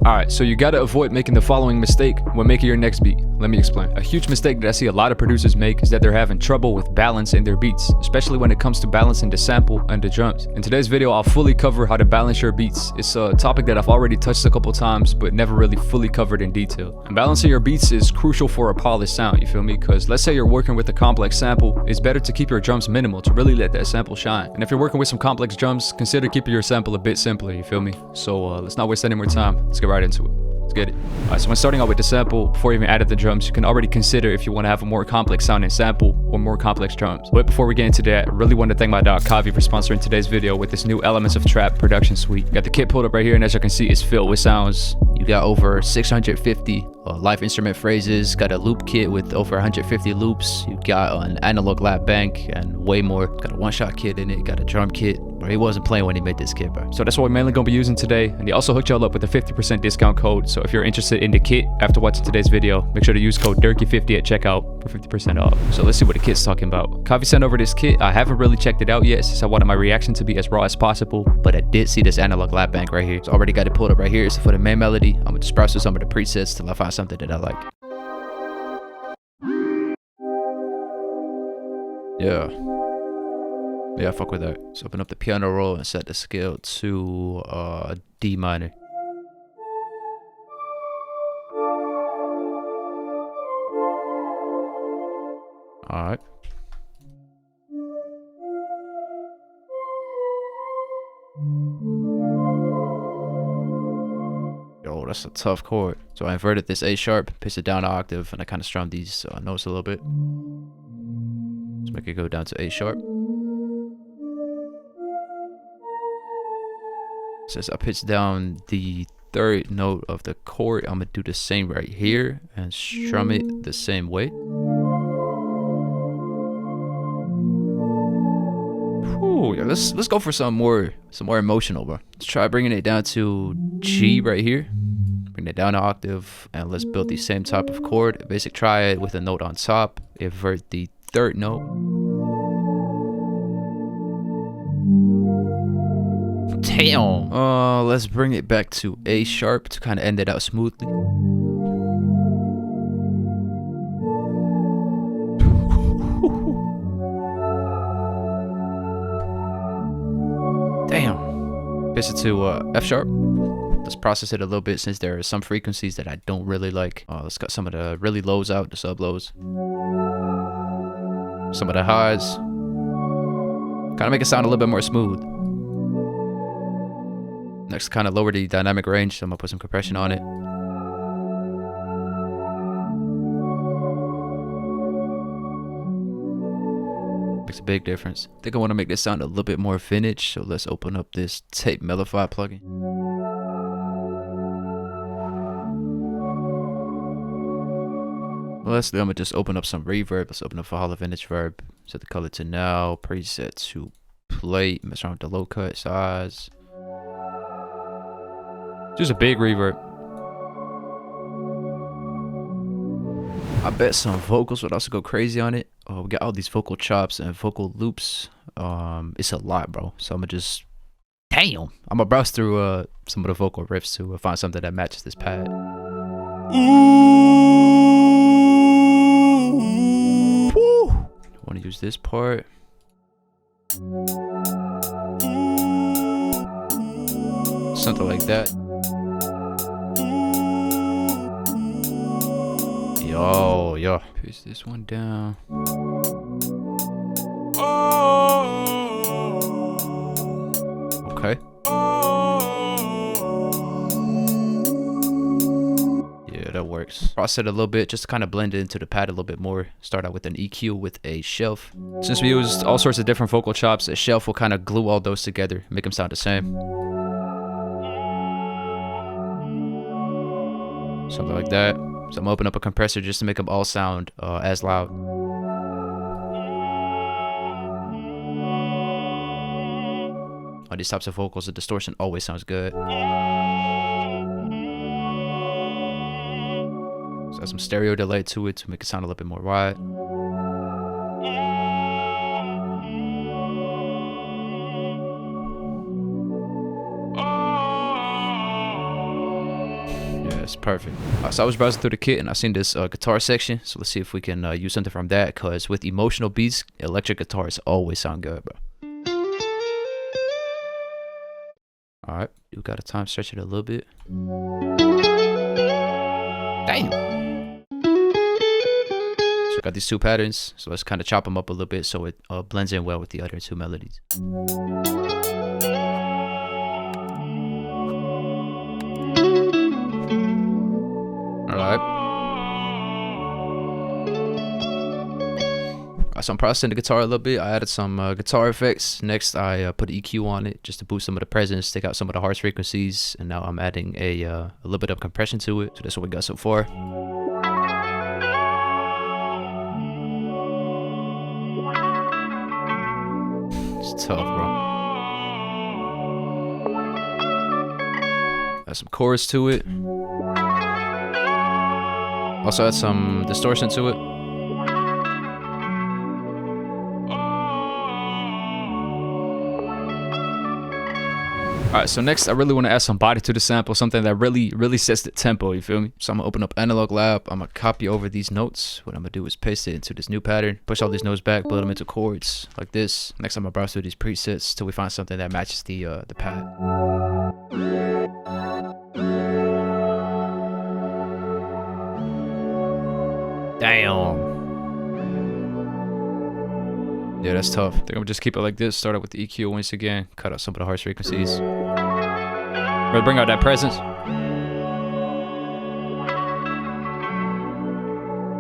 Alright, so you gotta avoid making the following mistake when making your next beat. Let me explain. A huge mistake that I see a lot of producers make is that they're having trouble with balance in their beats, especially when it comes to balancing the sample and the drums. In today's video, I'll fully cover how to balance your beats. It's a topic that I've already touched a couple times, but never really fully covered in detail. And balancing your beats is crucial for a polished sound, you feel me? Because let's say you're working with a complex sample, it's better to keep your drums minimal to really let that sample shine. And if you're working with some complex drums, consider keeping your sample a bit simpler, you feel me? So let's not waste any more time. Let's get right into it. Let's get it. Alright, so when starting out with the sample, before you even added the drums, you can already consider if you want to have a more complex sounding sample or more complex drums. But before we get into that, I really want to thank my dog Kavi for sponsoring today's video with this new Elements of Trap production suite. Got the kit pulled up right here, and as you can see, it's filled with sounds. You got over 650 live instrument phrases, got a loop kit with over 150 loops, you got an analog lap bank and way more, got a one-shot kit in it, got a drum kit, but he wasn't playing when he made this kit, bro. So that's what we're mainly gonna be using today, and he also hooked y'all up with a 50% discount code, so if you're interested in the kit after watching today's video, make sure to use code dirkey50 at checkout for 50% off. So let's see what the kit's talking about. Kavi sent over this kit. I haven't really checked it out yet since I wanted my reaction to be as raw as possible, but I did see this analog lap bank right here. So I already got it pulled up right here. So for the main melody, I'm gonna just browse through some of the presets till I find something that I like. Yeah, I fuck with that. So open up the piano roll and set the scale to D minor. Alright. Yo, that's a tough chord. So I inverted this A sharp, pitched it down an octave, and I kind of strummed these notes a little bit. Let's make it go down to A sharp. Since I pitched down the third note of the chord, I'm gonna do the same right here and strum it the same way. Whew, yeah, let's go for some more emotional, bro. Let's try bringing it down to G right here. Bring it down an octave, and let's build the same type of chord. Basic triad with a note on top. Invert the third note. Damn. Let's bring it back to A sharp to kind of end it out smoothly. Damn. Pitch it to F sharp. Let's process it a little bit since there are some frequencies that I don't really like. Let's cut some of the really lows out, the sub lows. Some of the highs. Kind of make it sound a little bit more smooth. Next, kind of lower the dynamic range, so I'm gonna put some compression on it. Makes a big difference. I think I want to make this sound a little bit more vintage, so let's open up this Tape Mellify plugin. Lastly, I'm gonna just open up some reverb. Let's open up Valhalla Vintage Verb. Set the color to now, preset to plate, mess around with the low cut size. Just a big reverb. I bet some vocals would also go crazy on it. Oh, we got all these vocal chops and vocal loops. It's a lot, bro. So I'm gonna just, damn. I'm gonna browse through some of the vocal riffs to find something that matches this pad. Woo! Want to use this part. Something like that. Yo. Push this one down. Okay. Yeah, that works. Process it a little bit, just to kind of blend it into the pad a little bit more. Start out with an EQ with a shelf. Since we used all sorts of different vocal chops, a shelf will kind of glue all those together, make them sound the same. Something like that. So I'm gonna open up a compressor just to make them all sound as loud. On these types of vocals, the distortion always sounds good. So add some stereo delay to it to make it sound a little bit more wide. it's perfect. So I was browsing through the kit and I seen this guitar section. So let's see if we can use something from that. Cause with emotional beats, electric guitars always sound good, bro. All right, you gotta time stretch it a little bit. Damn. So I got these two patterns. So let's kind of chop them up a little bit so it blends in well with the other two melodies. Alright. So I'm processing the guitar a little bit. I added some guitar effects. Next, I put EQ on it just to boost some of the presence, take out some of the harsh frequencies. And now I'm adding a little bit of compression to it. So that's what we got so far. It's tough, bro. Add some chorus to it. Also add some distortion to it. Alright, so next I really want to add some body to the sample, something that really sets the tempo, you feel me? So I'm gonna open up Analog Lab, I'm gonna copy over these notes. What I'm gonna do is paste it into this new pattern, push all these notes back, build them into chords like this. Next I'm gonna browse through these presets till we find something that matches the pad. Damn. Yeah, that's tough. I think I'm gonna just keep it like this. Start out with the EQ once again. Cut out some of the harsh frequencies. Really bring out that presence.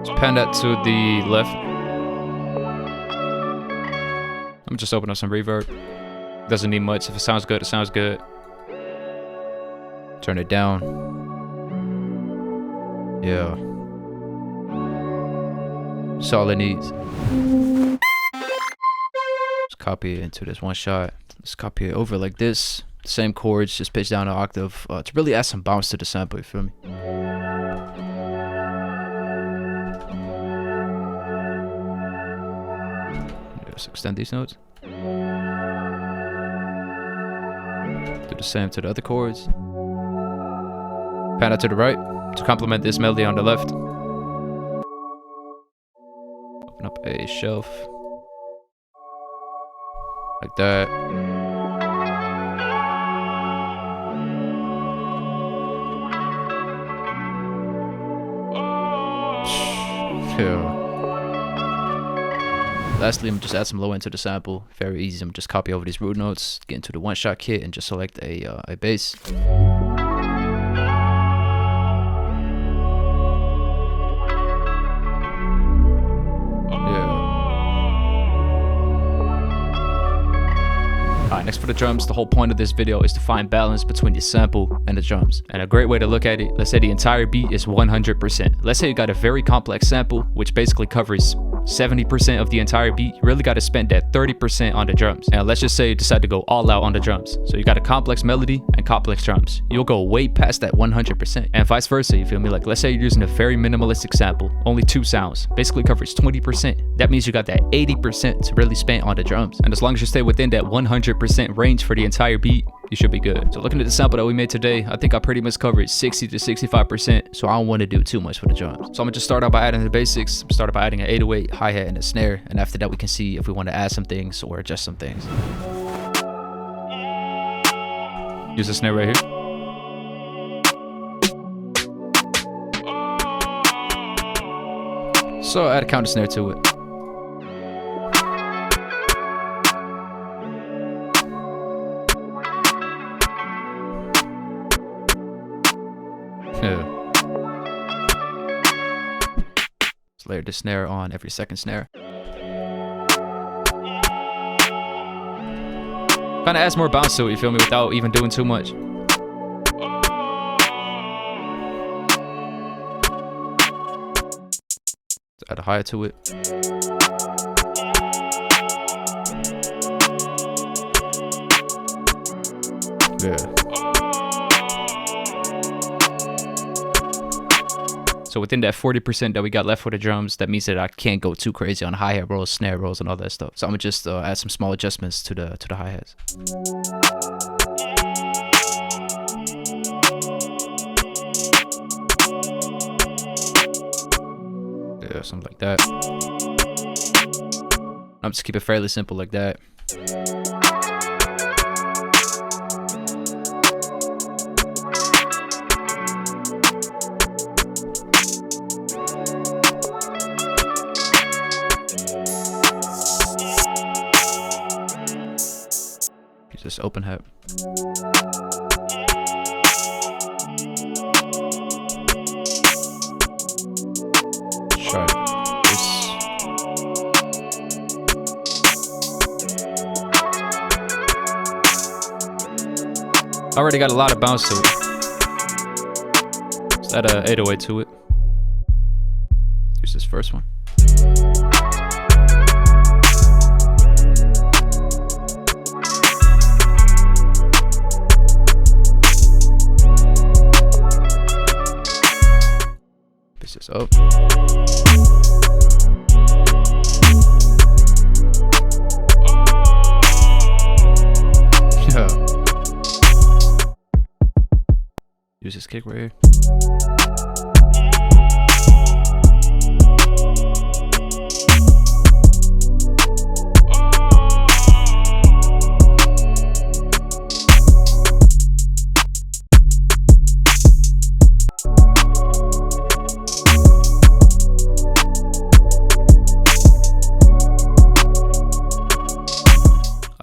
Just pan that to the left. I'm gonna just open up some reverb. Doesn't need much. If it sounds good, it sounds good. Turn it down. Yeah. That's all it needs. Copy it into this one shot. Let's copy it over like this. Same chords, just pitch down an octave to really add some bounce to the sample, you feel me? Let's extend these notes. Do the same to the other chords. Pan out to the right to complement this melody on the left. Open up a shelf. Like that. Yeah. Lastly, I'm gonna just add some low end to the sample. Very easy. I'm just copy over these root notes, get into the one shot kit, and just select a bass. Next for the drums, the whole point of this video is to find balance between the sample and the drums. And a great way to look at it, let's say the entire beat is 100%. Let's say you got a very complex sample, which basically covers 70% of the entire beat. You really got to spend that 30% on the drums. And let's just say you decide to go all out on the drums. So you got a complex melody and complex drums. You'll go way past that 100%. And vice versa, you feel me? Like let's say you're using a very minimalistic sample, only 2 sounds, basically covers 20%. That means you got that 80% to really spend on the drums. And as long as you stay within that 100% range for the entire beat, you should be good. So looking at the sample that we made today, I think I pretty much covered 60 to 65%, so I don't want to do too much for the drums. So I'm gonna just start out by adding the basics. Start out by adding an 808, hi-hat, and a snare, and after that we can see if we want to add some things or adjust some things. Use the snare right here. So add a counter snare to it. Yeah. Let's layer the snare on every second snare. Kind of adds more bounce to it, you feel me, without even doing too much. Let's add a hi-hat to it. Yeah. So within that 40% that we got left for the drums, that means that I can't go too crazy on hi-hat rolls, snare rolls, and all that stuff. So I'm gonna just add some small adjustments to the hi-hats. Yeah, something like that. I'm just keep it fairly simple like that. Use this open hat. Try this. Already got a lot of bounce to it. Let's add a 808 to it. Use this first one. Pitch this up. Use this kick right here.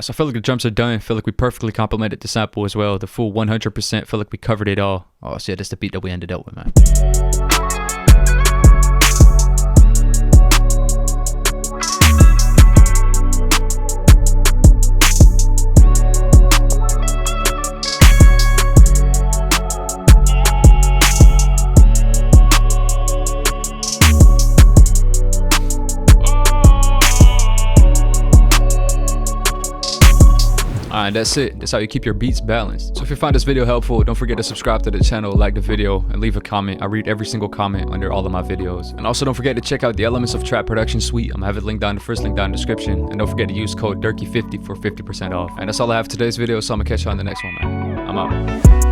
So I feel like the drums are done. I feel like we perfectly complemented the sample as well. The full 100%. Feel like we covered it all. Oh, so yeah, that's the beat that we ended up with, man. Alright, that's it. That's how you keep your beats balanced. So if you find this video helpful, don't forget to subscribe to the channel, like the video, and leave a comment. I read every single comment under all of my videos. And also don't forget to check out the Elements of Trap production suite. I'm gonna have it linked down, the first link down in the description. And don't forget to use code dirkey50 for 50% off. And that's all I have for today's video, so I'm gonna catch you on the next one, man. I'm out.